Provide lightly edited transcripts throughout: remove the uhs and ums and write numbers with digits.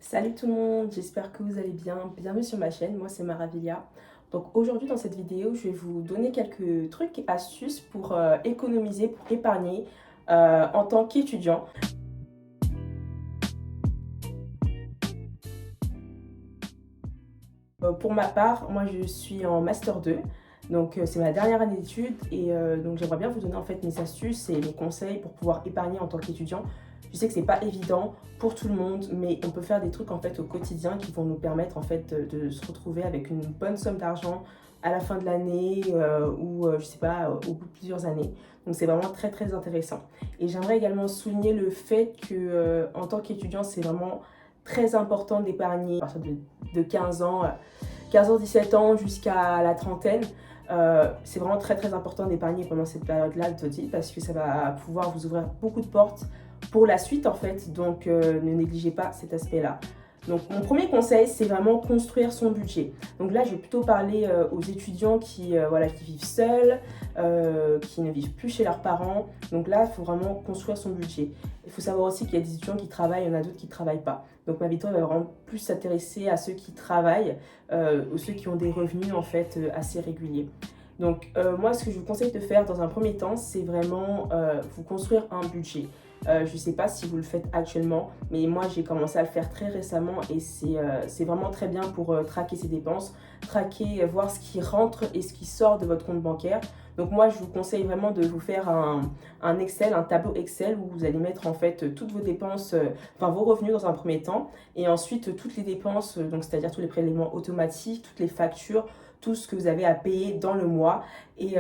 Salut tout le monde, j'espère que vous allez bien. Bienvenue sur ma chaîne, moi c'est Maravilia. Donc aujourd'hui dans cette vidéo, je vais vous donner quelques trucs et astuces pour économiser, pour épargner en tant qu'étudiant. Pour ma part, moi je suis en Master 2, donc c'est ma dernière année d'études et donc j'aimerais bien vous donner en fait mes astuces et mes conseils pour pouvoir épargner en tant qu'étudiant. Je sais que c'est pas évident pour tout le monde, mais on peut faire des trucs en fait au quotidien qui vont nous permettre en fait de se retrouver avec une bonne somme d'argent à la fin de l'année ou je sais pas, au bout de plusieurs années. Donc c'est vraiment très très intéressant. Et j'aimerais également souligner le fait que en tant qu'étudiant, c'est vraiment très important d'épargner à partir de 15 ans, 17 ans jusqu'à la trentaine. C'est vraiment très très important d'épargner pendant cette période-là de votre vie parce que ça va pouvoir vous ouvrir beaucoup de portes pour la suite en fait, donc ne négligez pas cet aspect-là. Donc mon premier conseil, c'est vraiment construire son budget. Donc là, je vais plutôt parler aux étudiants voilà, qui vivent seuls, qui ne vivent plus chez leurs parents. Donc là, il faut vraiment construire son budget. Il faut savoir aussi qu'il y a des étudiants qui travaillent, il y en a d'autres qui ne travaillent pas. Donc ma vidéo va vraiment plus s'intéresser à ceux qui travaillent ou ceux qui ont des revenus en fait assez réguliers. Donc moi, ce que je vous conseille de faire dans un premier temps, c'est vraiment vous construire un budget. Je ne sais pas si vous le faites actuellement, mais moi j'ai commencé à le faire très récemment et c'est vraiment très bien pour traquer ses dépenses, traquer, voir ce qui rentre et ce qui sort de votre compte bancaire. Donc moi je vous conseille vraiment de vous faire un Excel, un tableau Excel où vous allez mettre en fait toutes vos dépenses, enfin vos revenus dans un premier temps et ensuite toutes les dépenses, donc c'est-à-dire tous les prélèvements automatiques, toutes les factures, tout ce que vous avez à payer dans le mois et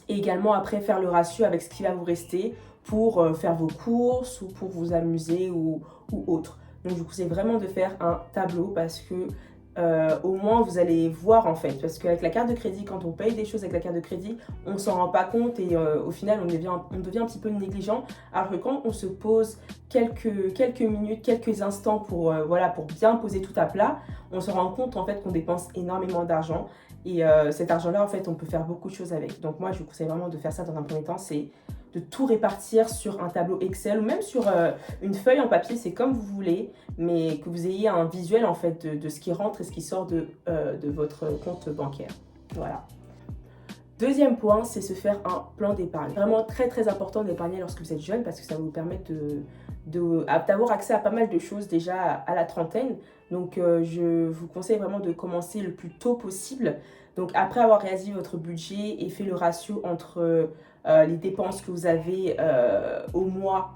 également après faire le ratio avec ce qui va vous rester pour faire vos courses ou pour vous amuser ou autre. Donc je vous conseille vraiment de faire un tableau parce que au moins vous allez voir en fait. Parce qu'avec la carte de crédit, quand on paye des choses avec la carte de crédit, on ne s'en rend pas compte et au final on devient un petit peu négligent. Alors que quand on se pose quelques minutes, quelques instants voilà, pour bien poser tout à plat, on se rend compte en fait qu'on dépense énormément d'argent. Et cet argent-là, en fait, on peut faire beaucoup de choses avec. Donc moi, je vous conseille vraiment de faire ça dans un premier temps, c'est de tout répartir sur un tableau Excel ou même sur une feuille en papier, c'est comme vous voulez, mais que vous ayez un visuel en fait de ce qui rentre et ce qui sort de votre compte bancaire. Voilà. Deuxième point, c'est se faire un plan d'épargne. Vraiment très très important d'épargner lorsque vous êtes jeune parce que ça va vous permettre d'avoir accès à pas mal de choses déjà à la trentaine. Donc je vous conseille vraiment de commencer le plus tôt possible. Donc après avoir réalisé votre budget et fait le ratio entre les dépenses que vous avez au mois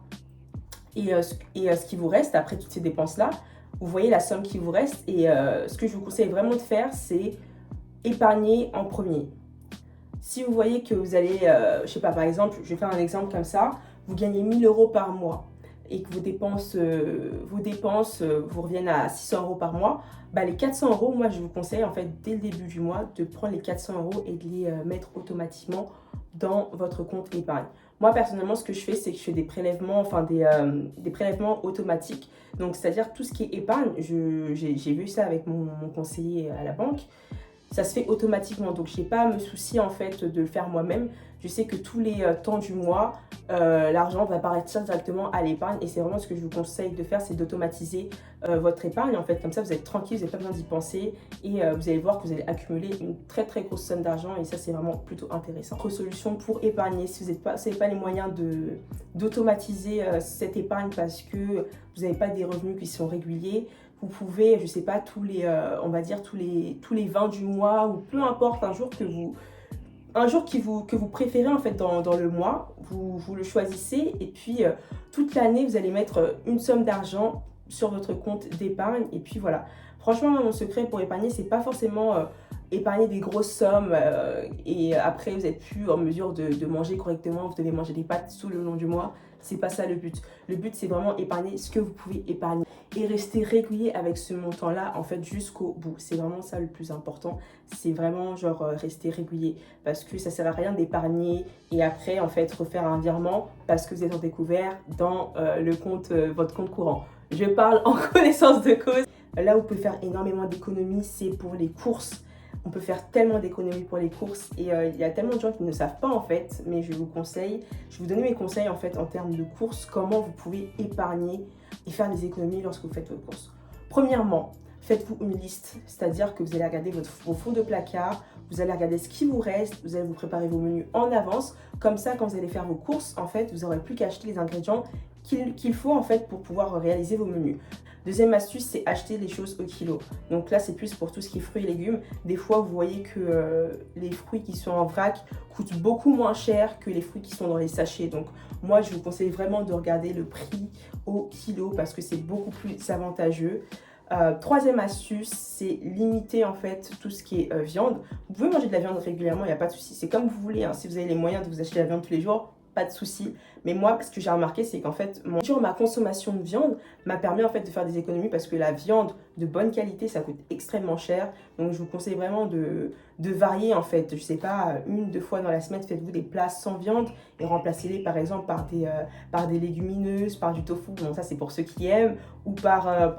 et ce qui vous reste après toutes ces dépenses-là, vous voyez la somme qui vous reste et ce que je vous conseille vraiment de faire, c'est épargner en premier. Si vous voyez que vous allez, je sais pas, par exemple, je vais faire un exemple comme ça, vous gagnez 1000 euros par mois et que vos dépenses vous reviennent à 600 euros par mois, bah les 400 euros, moi je vous conseille en fait dès le début du mois de prendre les 400 euros et de les mettre automatiquement dans votre compte épargne. Moi personnellement, ce que je fais, c'est que je fais des prélèvements, enfin des prélèvements automatiques. Donc c'est-à-dire tout ce qui est épargne, j'ai vu ça avec mon conseiller à la banque. Ça se fait automatiquement, donc je n'ai pas à me soucier en fait de le faire moi-même. Je sais que tous les temps du mois, l'argent va partir directement à l'épargne et c'est vraiment ce que je vous conseille de faire, c'est d'automatiser votre épargne en fait. Comme ça, vous êtes tranquille, vous n'avez pas besoin d'y penser et vous allez voir que vous allez accumuler une très très grosse somme d'argent et ça, c'est vraiment plutôt intéressant. Autre solution pour épargner, si vous n'avez pas les moyens d'automatiser cette épargne parce que vous n'avez pas des revenus qui sont réguliers, vous pouvez, je sais pas, on va dire tous les 20 du mois ou peu importe, un jour que vous préférez en fait dans le mois, vous le choisissez et puis toute l'année vous allez mettre une somme d'argent sur votre compte d'épargne et puis voilà. Franchement, mon secret pour épargner, c'est pas forcément épargner des grosses sommes et après vous n'êtes plus en mesure de manger correctement, vous devez manger des pâtes tout le long du mois. C'est pas ça le but. Le but, c'est vraiment épargner ce que vous pouvez épargner et rester régulier avec ce montant-là, en fait, jusqu'au bout. C'est vraiment ça le plus important. C'est vraiment, genre, rester régulier parce que ça sert à rien d'épargner et après, en fait, refaire un virement parce que vous êtes en découvert dans votre compte courant. Je parle en connaissance de cause. Là où vous pouvez faire énormément d'économies, c'est pour les courses. On peut faire tellement d'économies pour les courses et il y a tellement de gens qui ne savent pas en fait, mais je vais vous donner mes conseils en fait en termes de courses, comment vous pouvez épargner et faire des économies lorsque vous faites vos courses. Premièrement, faites-vous une liste, c'est-à-dire que vous allez regarder vos fonds de placard, vous allez regarder ce qui vous reste, vous allez vous préparer vos menus en avance. Comme ça, quand vous allez faire vos courses, en fait, vous n'aurez plus qu'à acheter les ingrédients qu'il faut en fait pour pouvoir réaliser vos menus. Deuxième astuce, c'est acheter les choses au kilo. Donc là, c'est plus pour tout ce qui est fruits et légumes. Des fois, vous voyez que les fruits qui sont en vrac coûtent beaucoup moins cher que les fruits qui sont dans les sachets. Donc moi, je vous conseille vraiment de regarder le prix au kilo parce que c'est beaucoup plus avantageux. Troisième astuce, c'est limiter en fait tout ce qui est viande. Vous pouvez manger de la viande régulièrement, il n'y a pas de souci. C'est comme vous voulez, hein. Si vous avez les moyens de vous acheter de la viande tous les jours, pas de souci. Mais moi, ce que j'ai remarqué, c'est qu'en fait, ma consommation de viande m'a permis en fait de faire des économies parce que la viande de bonne qualité, ça coûte extrêmement cher. Donc, je vous conseille vraiment de varier en fait. Je sais pas, 1-2 fois dans la semaine, faites-vous des plats sans viande et remplacez-les par exemple par des légumineuses, par du tofu. Bon, ça c'est pour ceux qui aiment ou par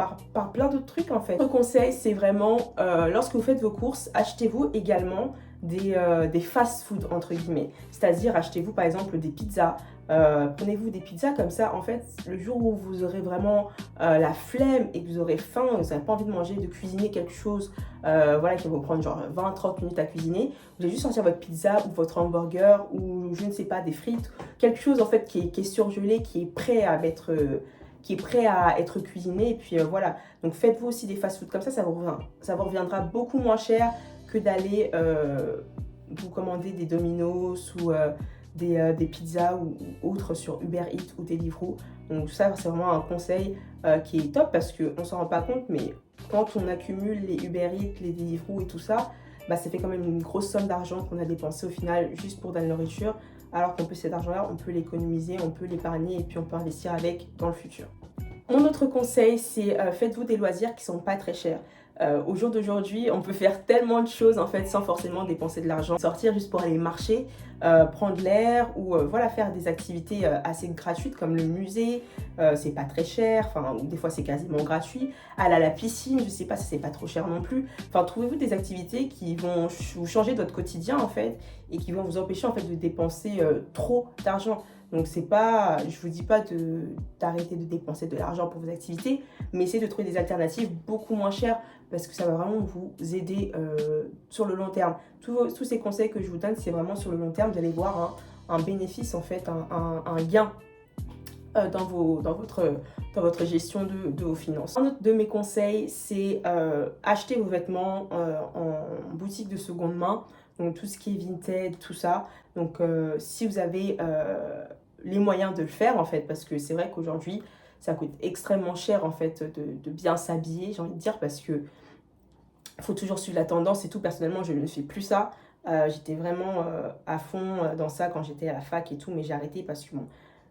plein d'autres trucs en fait. Autre conseil, c'est vraiment lorsque vous faites vos courses, achetez-vous également des fast-food entre guillemets, c'est-à-dire achetez-vous par exemple des pizzas, prenez-vous des pizzas comme ça en fait le jour où vous aurez vraiment la flemme et que vous aurez faim, vous n'avez pas envie de manger, de cuisiner quelque chose voilà, qui va vous prendre genre 20-30 minutes à cuisiner, vous allez juste sortir votre pizza ou votre hamburger ou je ne sais pas, des frites, quelque chose en fait qui est surgelé, qui est prêt à être cuisiné et puis voilà, donc faites-vous aussi des fast-food comme ça vous reviendra beaucoup moins cher que d'aller vous commander des Domino's ou des pizzas ou autres sur Uber Eats ou Deliveroo. Donc ça, c'est vraiment un conseil qui est top parce qu'on ne s'en rend pas compte, mais quand on accumule les Uber Eats, les Deliveroo et tout ça, bah, ça fait quand même une grosse somme d'argent qu'on a dépensé au final juste pour de la nourriture, alors qu'on peut cet argent-là, on peut l'économiser, on peut l'épargner et puis on peut investir avec dans le futur. Mon autre conseil, c'est faites-vous des loisirs qui ne sont pas très chers. Au jour d'aujourd'hui, on peut faire tellement de choses en fait sans forcément dépenser de l'argent. Sortir juste pour aller marcher, prendre l'air ou voilà, faire des activités assez gratuites comme le musée, c'est pas très cher, enfin des fois c'est quasiment gratuit. Aller à la piscine, je sais pas, ça c'est pas trop cher non plus. Enfin, trouvez-vous des activités qui vont vous changer de votre quotidien en fait et qui vont vous empêcher en fait de dépenser trop d'argent. Donc c'est pas, je vous dis pas d'arrêter de dépenser de l'argent pour vos activités, mais essayez de trouver des alternatives beaucoup moins chères parce que ça va vraiment vous aider sur le long terme. Tous ces conseils que je vous donne, c'est vraiment sur le long terme d'aller voir un bénéfice en fait, un gain dans votre gestion de vos finances. Un autre de mes conseils, c'est acheter vos vêtements en boutique de seconde main, donc tout ce qui est vintage, tout ça. Donc si vous avez les moyens de le faire en fait, parce que c'est vrai qu'aujourd'hui ça coûte extrêmement cher en fait de bien s'habiller, j'ai envie de dire, parce que faut toujours suivre la tendance et tout. Personnellement, je ne fais plus ça. J'étais vraiment à fond dans ça quand j'étais à la fac et tout, mais j'ai arrêté parce que bon,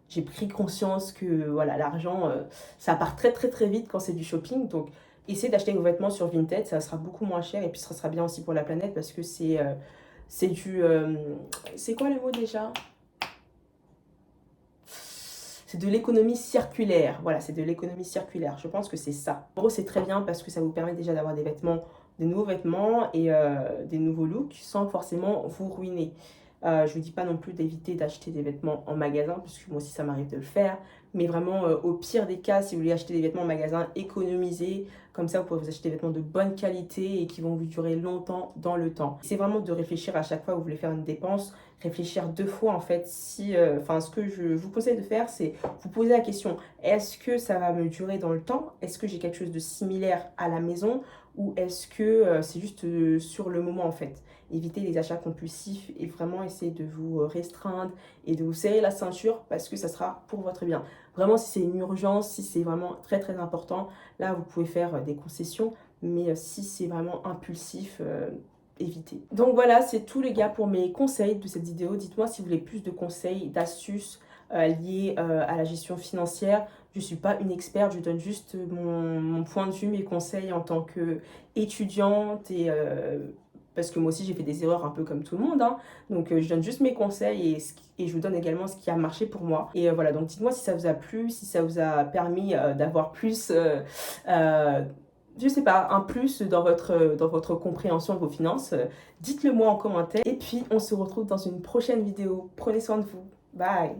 j'ai pris conscience que voilà, l'argent, ça part très très très vite quand c'est du shopping. Donc, essayez d'acheter vos vêtements sur Vinted, ça sera beaucoup moins cher et puis ça sera bien aussi pour la planète parce que c'est du... c'est quoi le mot déjà ? C'est de l'économie circulaire. Voilà, c'est de l'économie circulaire. Je pense que c'est ça. En gros, c'est très bien parce que ça vous permet déjà d'avoir des nouveaux vêtements et des nouveaux looks sans forcément vous ruiner. Je ne vous dis pas non plus d'éviter d'acheter des vêtements en magasin, parce que moi aussi ça m'arrive de le faire. Mais vraiment, au pire des cas, si vous voulez acheter des vêtements en magasin, économisez. Comme ça, vous pouvez vous acheter des vêtements de bonne qualité et qui vont vous durer longtemps dans le temps. C'est vraiment de réfléchir à chaque fois que vous voulez faire une dépense. Réfléchir 2 fois en fait. Ce que je vous conseille de faire, c'est vous poser la question, est-ce que ça va me durer dans le temps? Est-ce que j'ai quelque chose de similaire à la maison? Ou est-ce que c'est juste sur le moment en fait? Évitez les achats compulsifs et vraiment essayer de vous restreindre et de vous serrer la ceinture parce que ça sera pour votre bien. Vraiment, si c'est une urgence, si c'est vraiment très très important, là vous pouvez faire des concessions, mais si c'est vraiment impulsif, évitez. Donc voilà, c'est tout les gars pour mes conseils de cette vidéo. Dites-moi si vous voulez plus de conseils, d'astuces liées à la gestion financière. Je ne suis pas une experte, je donne juste mon point de vue, mes conseils en tant qu'étudiante et parce que moi aussi j'ai fait des erreurs un peu comme tout le monde, hein. Donc je donne juste mes conseils et je vous donne également ce qui a marché pour moi. Et voilà, donc dites-moi si ça vous a plu, si ça vous a permis d'avoir plus je sais pas, un plus dans votre compréhension de vos finances, dites-le moi en commentaire. Et puis, on se retrouve dans une prochaine vidéo. Prenez soin de vous. Bye!